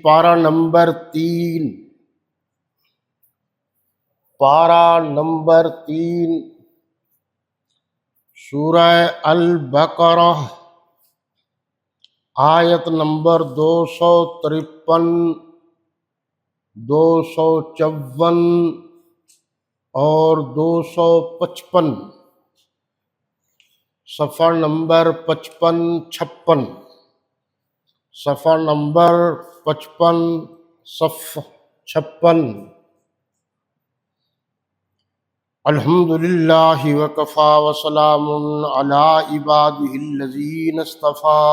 پارہ نمبر 3، سورہ البقرہ، آیت نمبر 253، 254 اور 255، صفحہ نمبر 55، 56، صفحہ نمبر 55، صفحہ 56۔ الحمدللہ وکفی وسلام علی عبادہ الذین اصطفی،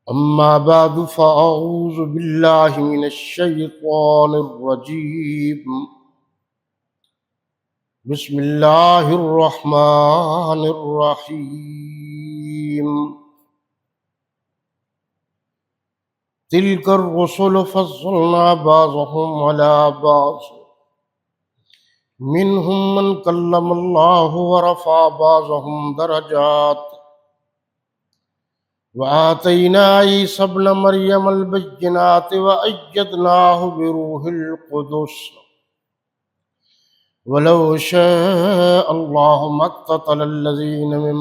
اما بعد فاعوذ باللہ من الشیطان الرجیم، بسم اللہ الرحمن الرحیم۔ تلک الرسل فضلنا بعضهم علی بعض، منهم من کلم اللہ ورفع بعضهم درجات، وآتینا عیسی ابن مریم البینات وأیدناہ بروح القدس، ولو شاء اللہ ما اقتتل الذین من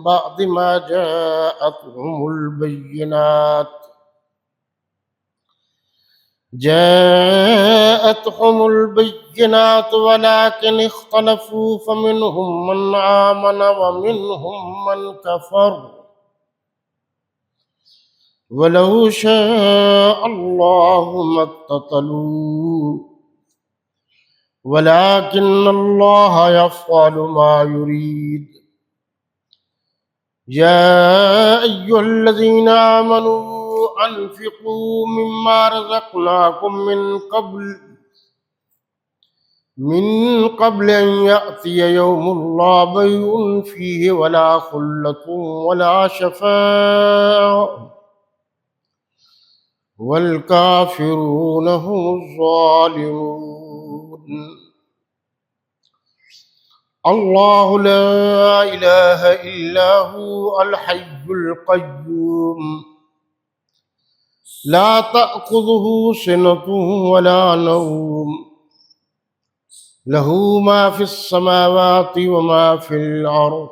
بعد ما جاءتهم البینات ولكن اختلفوا فمنهم من آمن ومنهم من كفر، ولو شاء اللہ ما اقتتلوا ولكن اللہ يفعل ما يريد۔ يا أيها الذين آمنوا أنفقوا مما رزقناكم من قبل أن يأتي يوم لا بيع فيه ولا خلة ولا شفاعة والكافرون هم الظالمون۔ اللہ لا الہ الا هو الحی القیوم، لا تأخذه سنة ولا نوم، له ما في السماوات وما في الأرض،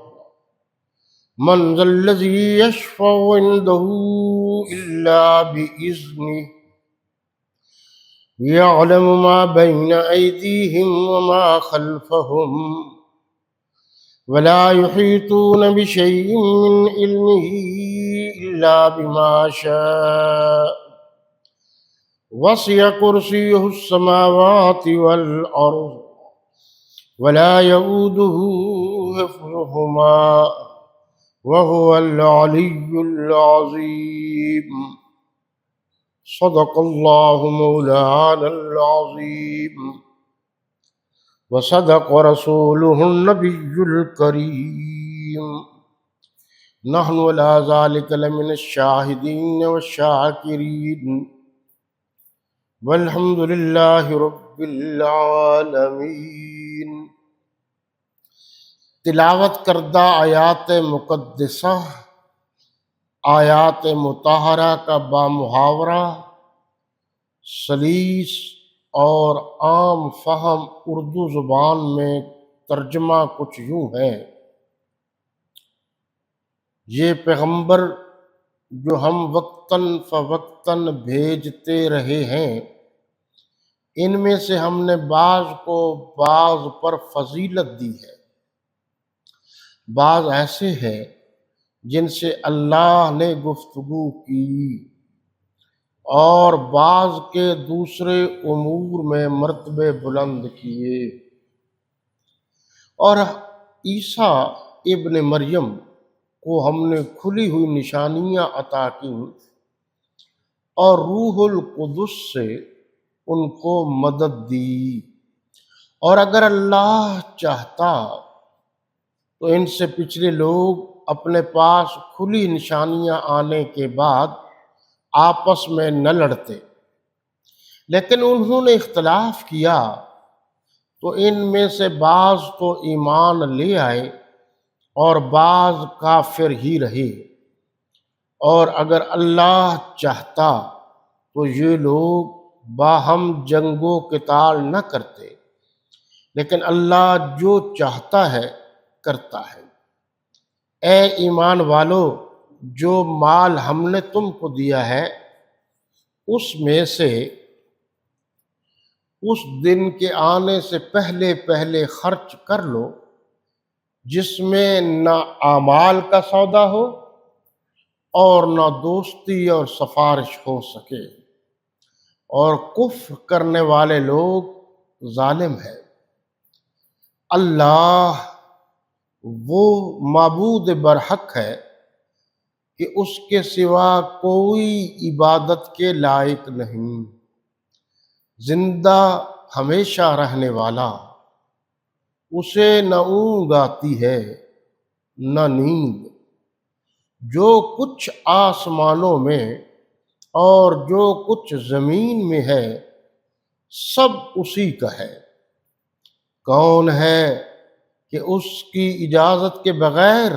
من ذا الذي يشفع عنده إلا بإذنه، يعلم ما بين أيديهم وما خلفهم، ولا يحيطون بشيء من علمه إلا بما شاء، وسع كرسيه السماوات والأرض، ولا يؤوده حفظهما، وهو العلي العظيم۔ صدق اللہ مولانا العظیم، وصدق رسوله النبی الکریم، نحن على ذلك لمن الشاہدین والشاکرین، والحمد للہ رب العالمین۔ تلاوت کردہ آیات مقدسہ، آیات مطہرہ کا بامحاورہ، سلیس اور عام فہم اردو زبان میں ترجمہ کچھ یوں ہے: یہ پیغمبر جو ہم وقتاً فوقتاً بھیجتے رہے ہیں، ان میں سے ہم نے بعض کو بعض پر فضیلت دی ہے، بعض ایسے ہیں جن سے اللہ نے گفتگو کی، اور بعض کے دوسرے امور میں مرتبے بلند کیے، اور عیسیٰ ابن مریم کو ہم نے کھلی ہوئی نشانیاں عطا کیں، اور روح القدس سے ان کو مدد دی، اور اگر اللہ چاہتا تو ان سے پچھلے لوگ اپنے پاس کھلی نشانیاں آنے کے بعد آپس میں نہ لڑتے، لیکن انہوں نے اختلاف کیا تو ان میں سے بعض تو ایمان لے آئے اور بعض کافر ہی رہے، اور اگر اللہ چاہتا تو یہ لوگ باہم جنگ و قتال نہ کرتے، لیکن اللہ جو چاہتا ہے کرتا ہے۔ اے ایمان والو، جو مال ہم نے تم کو دیا ہے اس میں سے اس دن کے آنے سے پہلے پہلے خرچ کر لو، جس میں نہ اعمال کا سودا ہو اور نہ دوستی اور سفارش ہو سکے، اور کفر کرنے والے لوگ ظالم ہیں۔ اللہ وہ معبود برحق ہے کہ اس کے سوا کوئی عبادت کے لائق نہیں، زندہ ہمیشہ رہنے والا، اسے نہ اونگ آتی ہے نہ نیند۔ جو کچھ آسمانوں میں اور جو کچھ زمین میں ہے سب اسی کا ہے۔ کون ہے کہ اس کی اجازت کے بغیر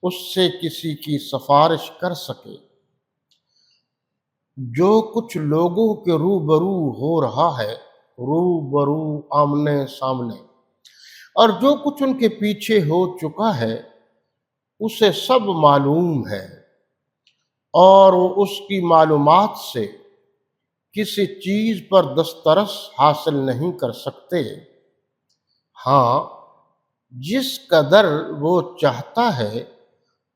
اس سے کسی کی سفارش کر سکے؟ جو کچھ لوگوں کے روبرو ہو رہا ہے، روبرو آمنے سامنے، اور جو کچھ ان کے پیچھے ہو چکا ہے اسے سب معلوم ہے، اور وہ اس کی معلومات سے کسی چیز پر دسترس حاصل نہیں کر سکتے۔ ہاں، جس قدر وہ چاہتا ہے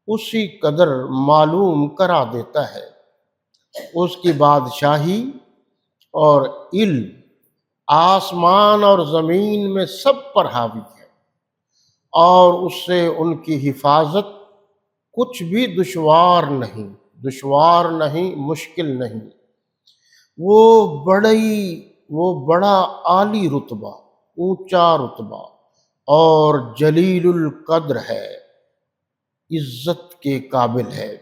اسی قدر معلوم کرا دیتا ہے۔ اس کی بادشاہی اور علم آسمان اور زمین میں سب پر حاوی ہے، اور اس سے ان کی حفاظت کچھ بھی دشوار نہیں، مشکل نہیں۔ وہ بڑا عالی رتبہ، اونچا رتبہ اور جلیل القدر ہے، عزت کے قابل ہے۔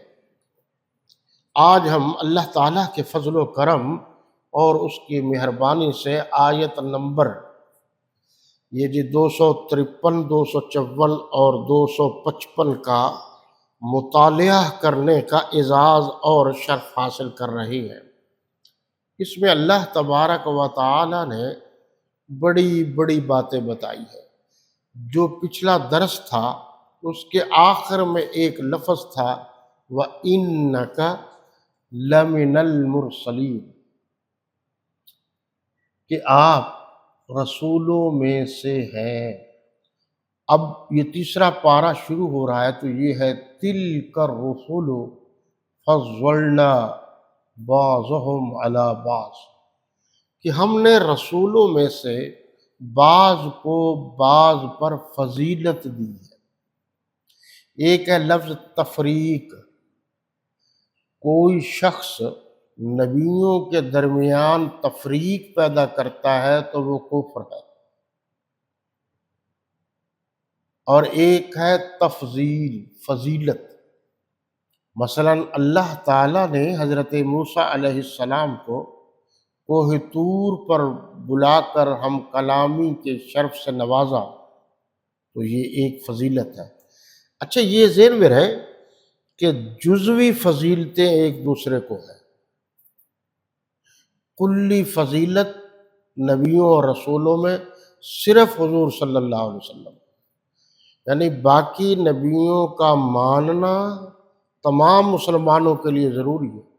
آج ہم اللہ تعالیٰ کے فضل و کرم اور اس کی مہربانی سے آیت نمبر 253، 254 اور 255 کا مطالعہ کرنے کا اعزاز اور شرف حاصل کر رہی ہیں۔ اس میں اللہ تبارک و تعالیٰ نے بڑی بڑی باتیں بتائی ہیں۔ جو پچھلا درس تھا اس کے آخر میں ایک لفظ تھا وَإِنَّكَ لَمِنَ الْمُرْسَلِينَ، کہ آپ رسولوں میں سے ہیں۔ اب یہ تیسرا پارہ شروع ہو رہا ہے تو یہ ہے تِلْكَ الرُّسُلُ فَضَّلْنَا بَعْضَهُمْ عَلَى بَعْضٍ، کہ ہم نے رسولوں میں سے بعض کو بعض پر فضیلت دی ہے۔ ایک ہے لفظ تفریق، کوئی شخص نبیوں کے درمیان تفریق پیدا کرتا ہے تو وہ کفر ہے، اور ایک ہے تفضیل، فضیلت۔ مثلا اللہ تعالیٰ نے حضرت موسیٰ علیہ السلام کو کوہ طور پر بلا کر ہم کلامی کے شرف سے نوازا، تو یہ ایک فضیلت ہے۔ اچھا، یہ ذہن میں رہے کہ جزوی فضیلتیں ایک دوسرے کو ہیں، کلی فضیلت نبیوں اور رسولوں میں صرف حضور صلی اللہ علیہ وسلم، یعنی باقی نبیوں کا ماننا تمام مسلمانوں کے لیے ضروری ہے،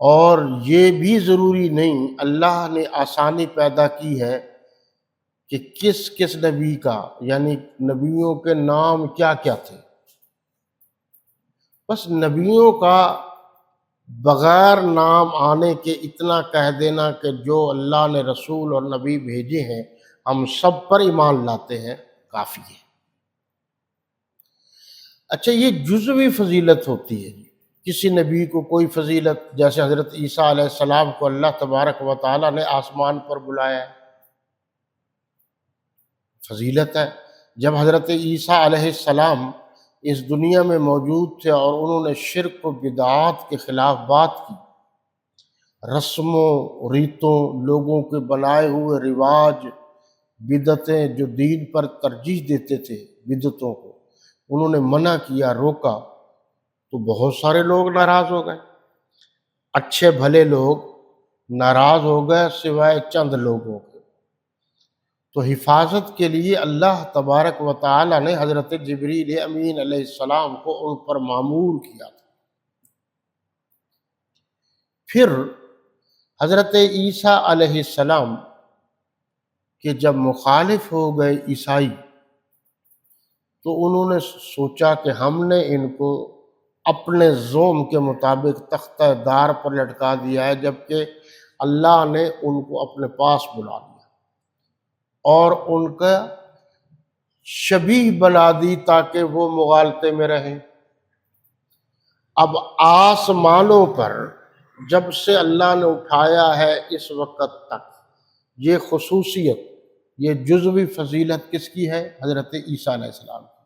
اور یہ بھی ضروری نہیں، اللہ نے آسانی پیدا کی ہے کہ کس کس نبی کا، یعنی نبیوں کے نام کیا کیا تھے، بس نبیوں کا بغیر نام آنے کے اتنا کہہ دینا کہ جو اللہ نے رسول اور نبی بھیجے ہیں ہم سب پر ایمان لاتے ہیں، کافی ہے۔ اچھا، یہ جزوی فضیلت ہوتی ہے، کسی نبی کو کوئی فضیلت، جیسے حضرت عیسیٰ علیہ السلام کو اللہ تبارک و تعالیٰ نے آسمان پر بلایا ہے، فضیلت ہے۔ جب حضرت عیسیٰ علیہ السلام اس دنیا میں موجود تھے اور انہوں نے شرک و بدعات کے خلاف بات کی، رسموں ریتوں، لوگوں کے بنائے ہوئے رواج، بدعتیں جو دین پر ترجیح دیتے تھے، بدعتوں کو انہوں نے منع کیا، روکا، تو بہت سارے لوگ ناراض ہو گئے، اچھے بھلے لوگ ناراض ہو گئے سوائے چند لوگوں کے۔ تو حفاظت کے لیے اللہ تبارک و تعالی نے حضرت جبریل امین علیہ السلام کو ان پر مامور کیا تھا۔ پھر حضرت عیسیٰ علیہ السلام کہ جب مخالف ہو گئے عیسائی، تو انہوں نے سوچا کہ ہم نے ان کو اپنے زوم کے مطابق تختہ دار پر لٹکا دیا ہے، جبکہ اللہ نے ان کو اپنے پاس بلا لیا اور ان کا شبیہ بنا دی تاکہ وہ مغالطے میں رہیں۔ اب آسمانوں پر جب سے اللہ نے اٹھایا ہے اس وقت تک، یہ خصوصیت، یہ جزوی فضیلت کس کی ہے؟ حضرت عیسیٰ علیہ السلام کی۔